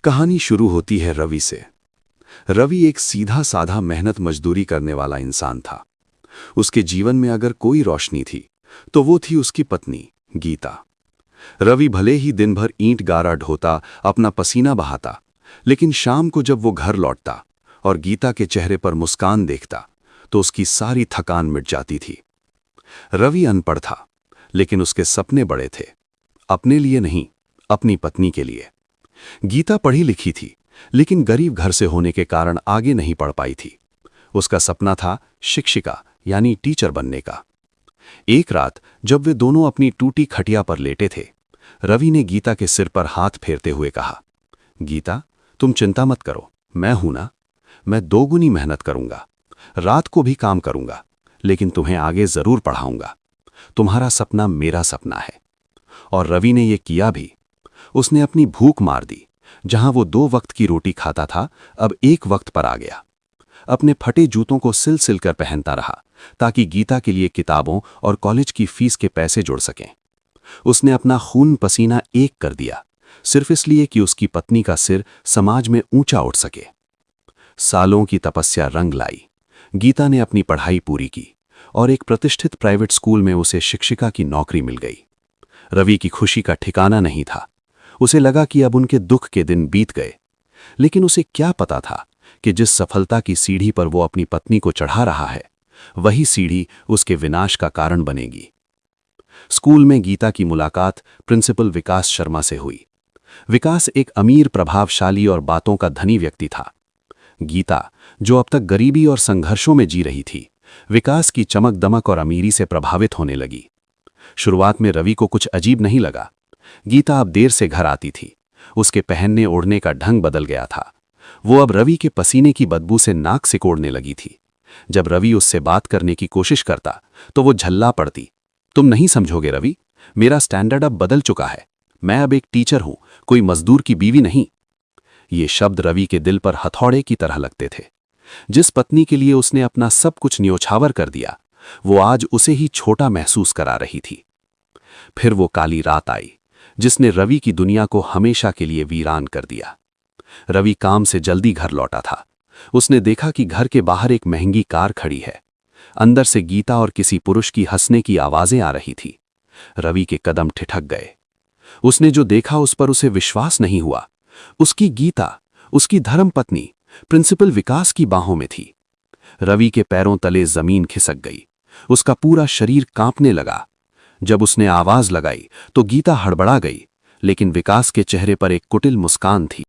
कहानी शुरू होती है रवि से। रवि एक सीधा साधा मेहनत मजदूरी करने वाला इंसान था। उसके जीवन में अगर कोई रोशनी थी तो वो थी उसकी पत्नी गीता। रवि भले ही दिन भर ईंट गारा ढोता, अपना पसीना बहाता, लेकिन शाम को जब वो घर लौटता और गीता के चेहरे पर मुस्कान देखता तो उसकी सारी थकान मिट जाती थी। रवि अनपढ़ था, लेकिन उसके सपने बड़े थे। अपने लिए नहीं, अपनी पत्नी के लिए। गीता पढ़ी लिखी थी, लेकिन गरीब घर से होने के कारण आगे नहीं पढ़ पाई थी। उसका सपना था शिक्षिका यानी टीचर बनने का। एक रात जब वे दोनों अपनी टूटी खटिया पर लेटे थे, रवि ने गीता के सिर पर हाथ फेरते हुए कहा, गीता, तुम चिंता मत करो, मैं हूं ना। मैं दोगुनी मेहनत करूंगा, रात को भी काम करूंगा, लेकिन तुम्हें आगे जरूर पढ़ाऊंगा। तुम्हारा सपना मेरा सपना है। और रवि ने यह किया भी। उसने अपनी भूख मार दी। जहां वो 2 वक्त की रोटी खाता था, अब 1 वक्त पर आ गया। अपने फटे जूतों को सिल सिल कर पहनता रहा ताकि गीता के लिए किताबों और कॉलेज की फीस के पैसे जुड़ सकें। उसने अपना खून पसीना एक कर दिया, सिर्फ इसलिए कि उसकी पत्नी का सिर समाज में ऊंचा उठ सके। सालों की तपस्या रंग लाई। गीता ने अपनी पढ़ाई पूरी की और एक प्रतिष्ठित प्राइवेट स्कूल में उसे शिक्षिका की नौकरी मिल गई। रवि की खुशी का ठिकाना नहीं था। उसे लगा कि अब उनके दुख के दिन बीत गए, लेकिन उसे क्या पता था कि जिस सफलता की सीढ़ी पर वो अपनी पत्नी को चढ़ा रहा है, वही सीढ़ी उसके विनाश का कारण बनेगी। स्कूल में गीता की मुलाकात प्रिंसिपल विकास शर्मा से हुई। विकास एक अमीर, प्रभावशाली और बातों का धनी व्यक्ति था। गीता, जो अब तक गरीबी और संघर्षों में जी रही थी, विकास की चमक दमक और अमीरी से प्रभावित होने लगी। शुरुआत में रवि को कुछ अजीब नहीं लगा। गीता अब देर से घर आती थी। उसके पहनने ओढ़ने का ढंग बदल गया था। वो अब रवि के पसीने की बदबू से नाक सिकोड़ने लगी थी। जब रवि उससे बात करने की कोशिश करता तो वो झल्ला पड़ती। तुम नहीं समझोगे रवि, मेरा स्टैंडर्ड अब बदल चुका है। मैं अब एक टीचर हूं, कोई मजदूर की बीवी नहीं। ये शब्द रवि के दिल पर हथौड़े की तरह लगते थे। जिस पत्नी के लिए उसने अपना सब कुछ न्योछावर कर दिया, वो आज उसे ही छोटा महसूस करा रही थी। फिर वो काली रात आई जिसने रवि की दुनिया को हमेशा के लिए वीरान कर दिया। रवि काम से जल्दी घर लौटा था। उसने देखा कि घर के बाहर एक महंगी कार खड़ी है। अंदर से गीता और किसी पुरुष की हंसने की आवाजें आ रही थी। रवि के कदम ठिठक गए। उसने जो देखा उस पर उसे विश्वास नहीं हुआ। उसकी गीता, उसकी धर्मपत्नी प्रिंसिपल विकास की बाहों में थी। रवि के पैरों तले जमीन खिसक गई। उसका पूरा शरीर कांपने लगा। जब उसने आवाज लगाई तो गीता हड़बड़ा गई, लेकिन विकास के चेहरे पर एक कुटिल मुस्कान थी।